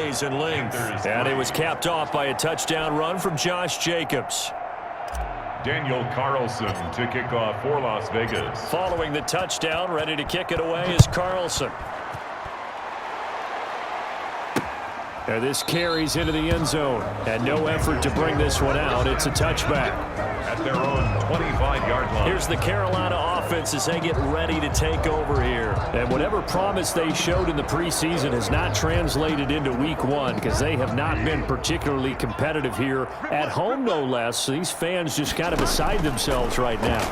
plays in length. And it was capped off by a touchdown run from Josh Jacobs. Daniel Carlson to kick off for Las Vegas. Following the touchdown, ready to kick it away is Carlson. And this carries into the end zone. And no effort to bring this one out. It's a touchback. At their own 25-yard line. Here's the Carolina offense as they get ready to take over here. And whatever promise they showed in the preseason has not translated into week one because they have not been particularly competitive here at home, no less. So these fans just kind of beside themselves right now.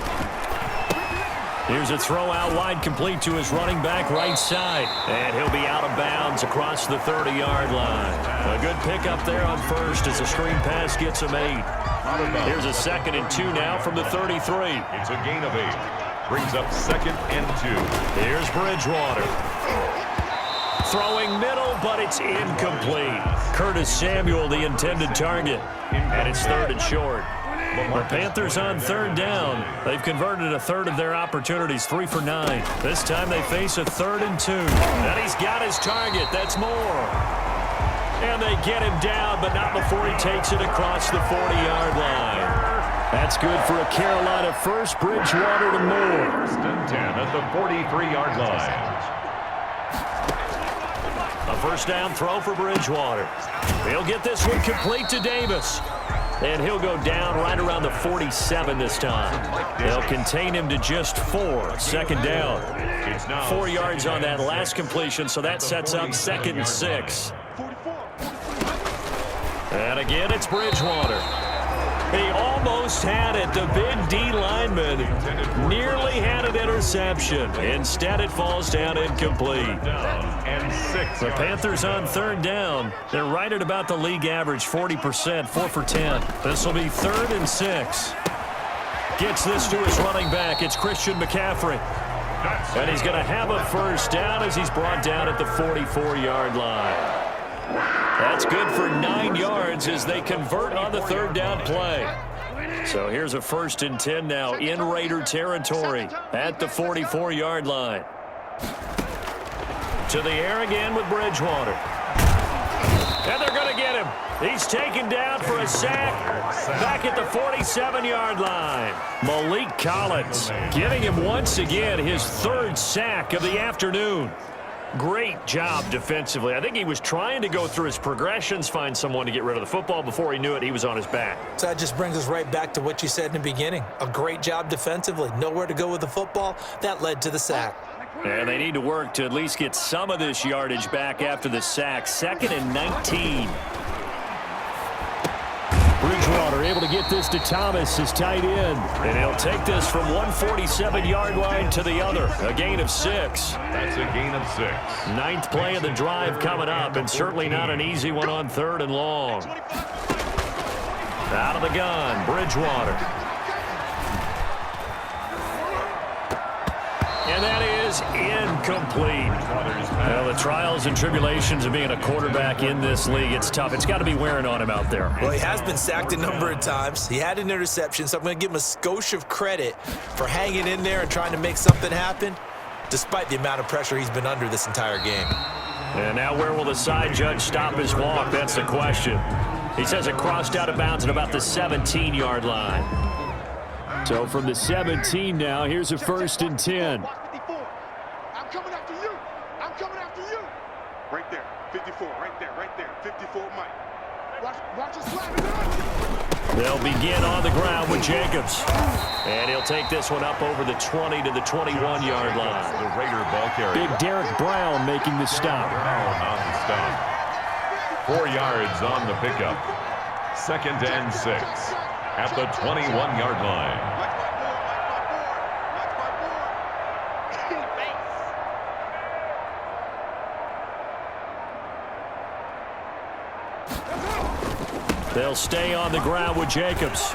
Here's a throw out wide, complete to his running back right side. And he'll be out of bounds across the 30-yard line. A good pickup there on first as the screen pass gets him 8. Here's a 2nd and 2 now from the 33. It's a gain of 8. Brings up 2nd and 2. Here's Bridgewater. Throwing middle, but it's incomplete. Curtis Samuel, the intended target. And it's 3rd and short. The Panthers on 3rd down. They've converted a third of their opportunities, 3 for 9. This time they face a 3rd and 2. And he's got his target. That's more. And they get him down, but not before he takes it across the 40-yard line. That's good for a Carolina first. Bridgewater to Moore. 1st and 10 at the 43-yard line. A first down throw for Bridgewater. He'll get this one complete to Davis. And he'll go down right around the 47 this time. They'll contain him to just 4. 2nd down. 4 yards on that last completion, so that sets up 2nd and 6. And again, it's Bridgewater. He almost had it. The big D lineman nearly had an interception. Instead, it falls down incomplete. And 6. The Panthers on 3rd down. They're right at about the league average, 40%, 4 for 10. This will be 3rd and 6. Gets this to his running back. It's Christian McCaffrey. And he's going to have a first down as he's brought down at the 44-yard line. That's good for 9 yards as they convert on the 3rd down play. So here's a 1st and 10 now in Raider territory at the 44-yard line. To the air again with Bridgewater. And they're going to get him. He's taken down for a sack back at the 47-yard line. Malik Collins giving him once again his 3rd sack of the afternoon. Great job defensively. I think he was trying to go through his progressions, find someone to get rid of the football. Before he knew it, he was on his back. So that just brings us right back to what you said in the beginning. A great job defensively. Nowhere to go with the football. That led to the sack. And they need to work to at least get some of this yardage back after the sack. 2nd and 19. Bridgewater able to get this to Thomas, his tight end. And he'll take this from 147-yard line to the other. A gain of 6. That's a gain of 6. 9th play of the drive coming up, and certainly not an easy one on 3rd and long. Out of the gun, Bridgewater. And that is incomplete. Well, the trials and tribulations of being a quarterback in this league, it's tough. It's got to be wearing on him out there. Well, he has been sacked a number of times. He had an interception, so I'm going to give him a skosh of credit for hanging in there and trying to make something happen, despite the amount of pressure he's been under this entire game. And now where will the side judge stop his walk? That's the question. He says it crossed out of bounds at about the 17-yard line. So from the 17 now, here's a 1st and 10. I'm coming after you. I'm coming after you. Right there. 54. Right there. 54 Mike. Watch us slap it. They'll begin on the ground with Jacobs. And he'll take this one up over the 20 to the 21-yard line. The Raider ball carrier. Big Derek Brown making the stop. Brown on the stop. 4 yards on the pickup. 2nd and 6 at the 21-yard line. They'll stay on the ground with Jacobs.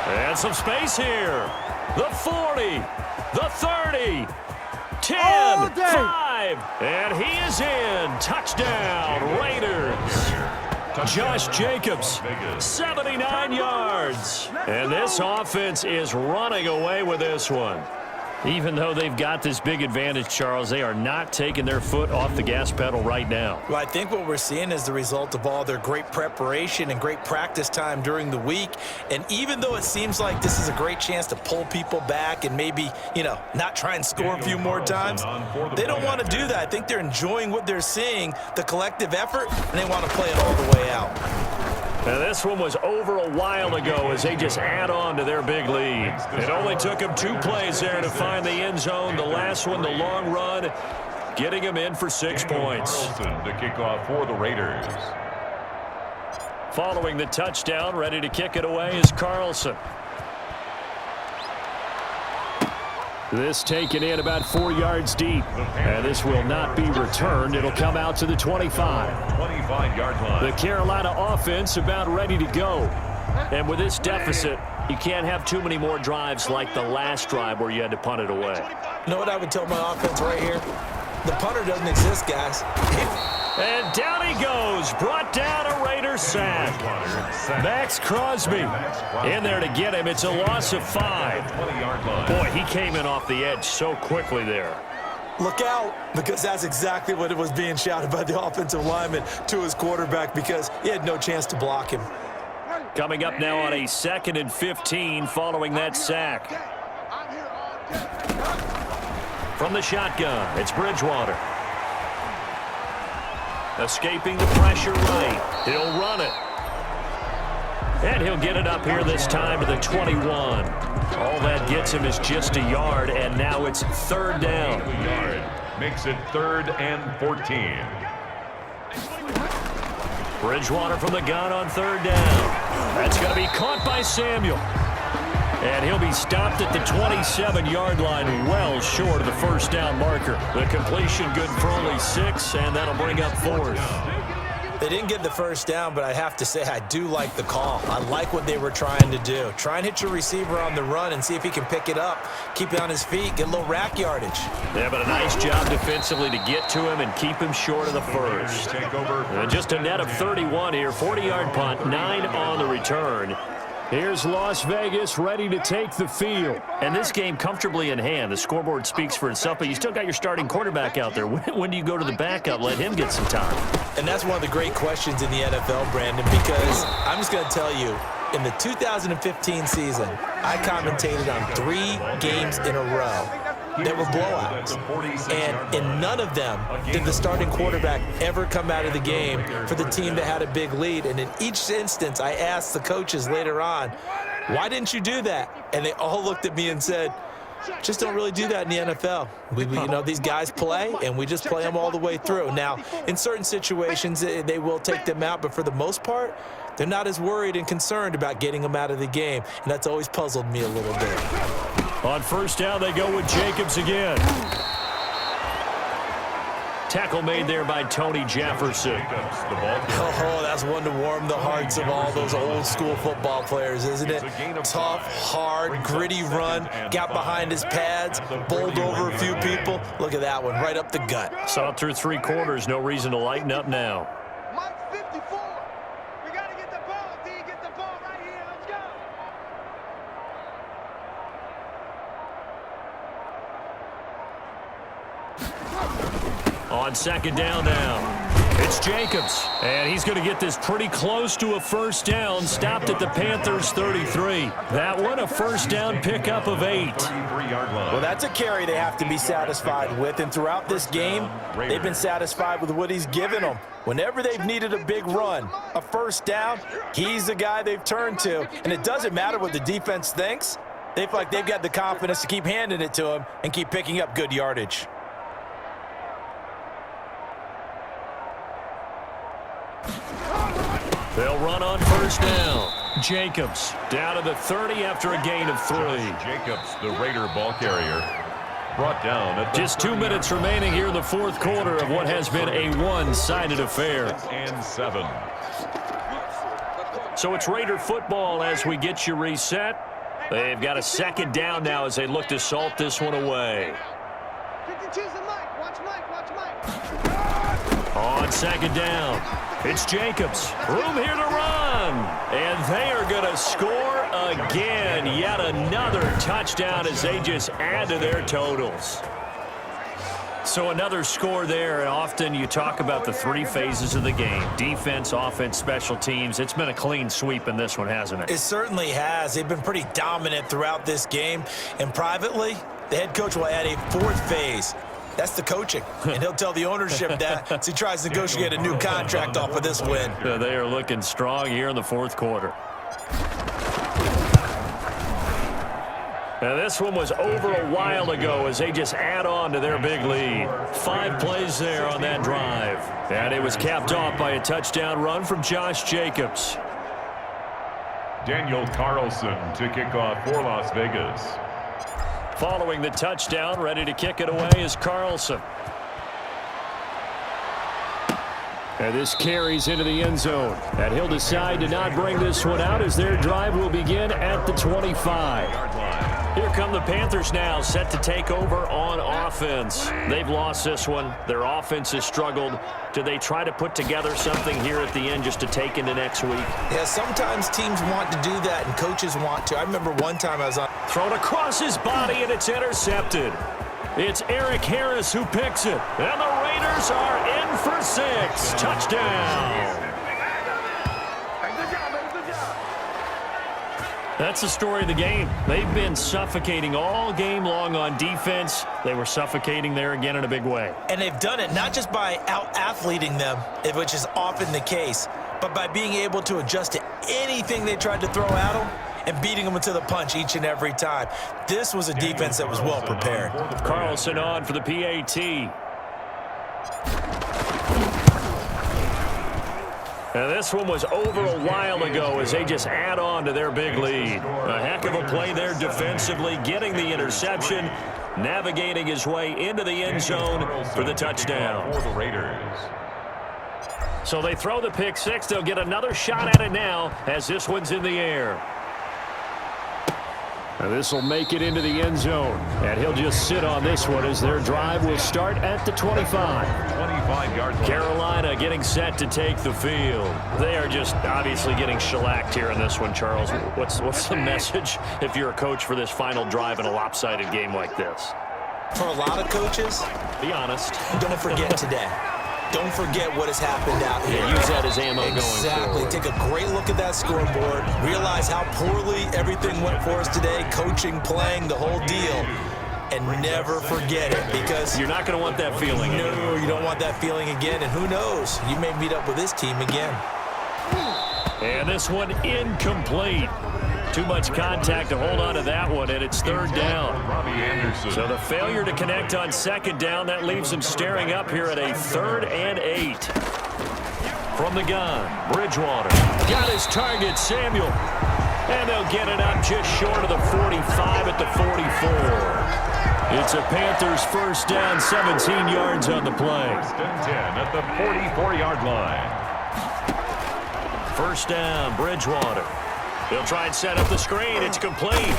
And some space here. The 40, the 30, 10, 5, and he is in. Touchdown, Raiders. Josh Jacobs, 79 yards. And this offense is running away with this one. Even though they've got this big advantage, Charles, they are not taking their foot off the gas pedal right now. Well, I think what we're seeing is the result of all their great preparation and great practice time during the week. And even though it seems like this is a great chance to pull people back and maybe, not try and score a few more times, they don't want to do that. I think they're enjoying what they're seeing, the collective effort, and they want to play it all the way out. Now, this one was over a while ago as they just add on to their big lead. It only took them 2 plays there to find the end zone. The last one, the long run, getting them in for 6 points. To kick off for the Raiders. Following the touchdown, ready to kick it away is Carlson. This taken in about 4 yards deep. And this will not be returned. It'll come out to the 25. 25-yard line. The Carolina offense about ready to go. And with this deficit, you can't have too many more drives like the last drive where you had to punt it away. You know what I would tell my offense right here? The punter doesn't exist, guys. And down he goes. Brought down a Raider sack. Max Crosby in there to get him. It's a loss of 5. Boy, he came in off the edge so quickly there. Look out, because that's exactly what it was being shouted by the offensive lineman to his quarterback because he had no chance to block him. Coming up now on a 2nd and 15 following that sack. From the shotgun, it's Bridgewater. Escaping the pressure right. He'll run it. And he'll get it up here this time to the 21. All that gets him is just a yard, and now it's 3rd down. Makes it 3rd and 14. Bridgewater from the gun on 3rd down. That's going to be caught by Samuel. And he'll be stopped at the 27-yard line, well short of the 1st down marker. The completion good for only 6, and that'll bring up 4th. They didn't get the 1st down, but I have to say I do like the call. I like what they were trying to do. Try and hit your receiver on the run and see if he can pick it up, keep it on his feet, get a little rack yardage. Yeah, but a nice job defensively to get to him and keep him short of the 1st. And just a net of 31 here, 40-yard punt, 9 on the return. Here's Las Vegas ready to take the field. And this game comfortably in hand. The scoreboard speaks for itself, but you still got your starting quarterback out there. When do you go to the backup? Let him get some time. And that's one of the great questions in the NFL, Brandon, because I'm just going to tell you, in the 2015 season, I commentated on 3 games in a row that were blowouts. And in none of them did the starting quarterback ever come out of the game for the team that had a big lead. And in each instance, I asked the coaches later on, why didn't you do that? And they all looked at me and said, just don't really do that in the NFL. These guys play, and we just play them all the way through. Now, in certain situations, they will take them out, but for the most part, they're not as worried and concerned about getting them out of the game, and that's always puzzled me a little bit. On 1st down, they go with Jacobs again. Tackle made there by Tony Jefferson. Oh, that's one to warm the hearts of all those old school football players, isn't it? Tough, hard, gritty run, got behind his pads, bowled over a few people. Look at that one, right up the gut. Saw it through 3 quarters, no reason to lighten up now. Mike 54. We got to get the ball, D. Get the ball right here. Let's go. On 2nd down now, it's Jacobs. And he's going to get this pretty close to a 1st down, stopped at the Panthers' 33. That one, a 1st down pickup of 8. Well, that's a carry they have to be satisfied with. And throughout this game, they've been satisfied with what he's given them. Whenever they've needed a big run, a 1st down, he's the guy they've turned to. And it doesn't matter what the defense thinks. They feel like they've got the confidence to keep handing it to him and keep picking up good yardage. They'll run on 1st down. Jacobs down to the 30 after a gain of 3. Jacobs, the Raider ball carrier, brought down at just 2 minutes remaining here in the 4th quarter of what has been a one-sided affair. and 7. So it's Raider football as we get you reset. They've got a 2nd down now as they look to salt this one away. 52's the Mike. Watch Mike. Watch Mike. On 2nd down. It's Jacobs. Room here to run. And they are going to score again. Yet another touchdown as they just add to their totals. So another score there, and often you talk about the three phases of the game: defense, offense, special teams. It's been a clean sweep in this one, hasn't it? It certainly has. They've been pretty dominant throughout this game. And privately, the head coach will add a fourth phase. That's the coaching. And he'll tell the ownership that as he tries to negotiate a new contract off of this win. They are looking strong here in the fourth quarter. Now this one was over a while ago as they just add on to their big lead. 5 plays there on that drive. And it was capped off by a touchdown run from Josh Jacobs. Daniel Carlson to kick off for Las Vegas. Following the touchdown, ready to kick it away is Carlson. And this carries into the end zone. And he'll decide to not bring this one out as their drive will begin at the 25. Here come the Panthers now, set to take over on offense. They've lost this one. Their offense has struggled. Do they try to put together something here at the end just to take into next week? Yeah, sometimes teams want to do that and coaches want to. I remember one time I was on. Thrown across his body and it's intercepted. It's Eric Harris who picks it. And the Raiders are in for 6. Touchdown. That's the story of the game. They've been suffocating all game long on defense. They were suffocating there again in a big way. And they've done it not just by out-athleting them, which is often the case, but by being able to adjust to anything they tried to throw at them and beating them into the punch each and every time. This was a defense that was well prepared. Carlson on for the PAT. And this one was over a while ago as they just add on to their big lead. A heck of a play there defensively, getting the interception, navigating his way into the end zone for the touchdown. So they throw the pick six. They'll get another shot at it now as this one's in the air. And this will make it into the end zone. And he'll just sit on this one as their drive will start at the 25. 25-yard line. Carolina getting set to take the field. They are just obviously getting shellacked here in this one, Charles. What's the message if you're a coach for this final drive in a lopsided game like this? For a lot of coaches, be honest. Don't forget today. Don't forget what has happened out here. Yeah, use that as ammo going Exactly. forward. Take a great look at that scoreboard. Realize how poorly everything went for us today. Coaching, playing, the whole deal. And never forget it because you're not going to want that feeling. No, you don't want that feeling again. And who knows? You may meet up with this team again. And this one incomplete. Too much contact to hold on to that one, and it's third down. So the failure to connect on second down, that leaves them staring up here at a 3rd and 8. From the gun, Bridgewater. Got his target, Samuel. And they'll get it up just short of the 45 at the 44. It's a Panthers first down, 17 yards on the play. First and 10 at the 44-yard line. First down, Bridgewater. They'll try and set up the screen. It's complete.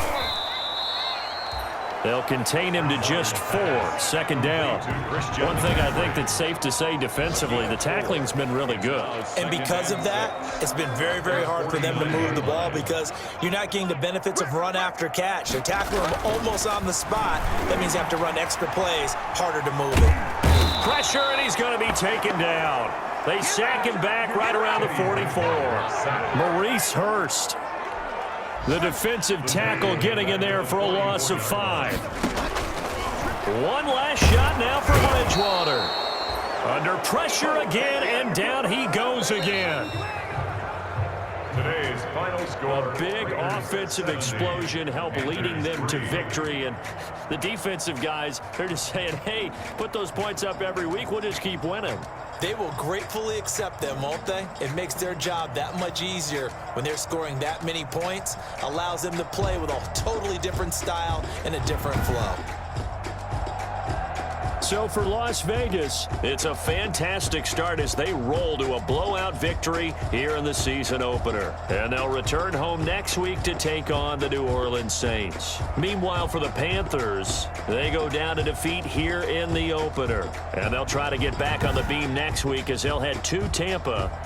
They'll contain him to just 4. Second down. One thing I think that's safe to say defensively, the tackling's been really good. And because of that, it's been very, very hard for them to move the ball because you're not getting the benefits of run after catch. They're tackling him almost on the spot. That means you have to run extra plays, harder to move it. Pressure, and he's going to be taken down. They sack him back right around the 44. Maurice Hurst. The defensive tackle getting in there for a loss of 5. One last shot now for Bridgewater. Under pressure again, and down he goes again. Today's final score. A big offensive explosion helped leading them to victory. And the defensive guys, they're just saying, hey, put those points up every week. We'll just keep winning. They will gratefully accept them, won't they? It makes their job that much easier when they're scoring that many points. Allows them to play with a totally different style and a different flow. So for Las Vegas, it's a fantastic start as they roll to a blowout victory here in the season opener. And they'll return home next week to take on the New Orleans Saints. Meanwhile, for the Panthers, they go down to defeat here in the opener. And they'll try to get back on the beam next week as they'll head to Tampa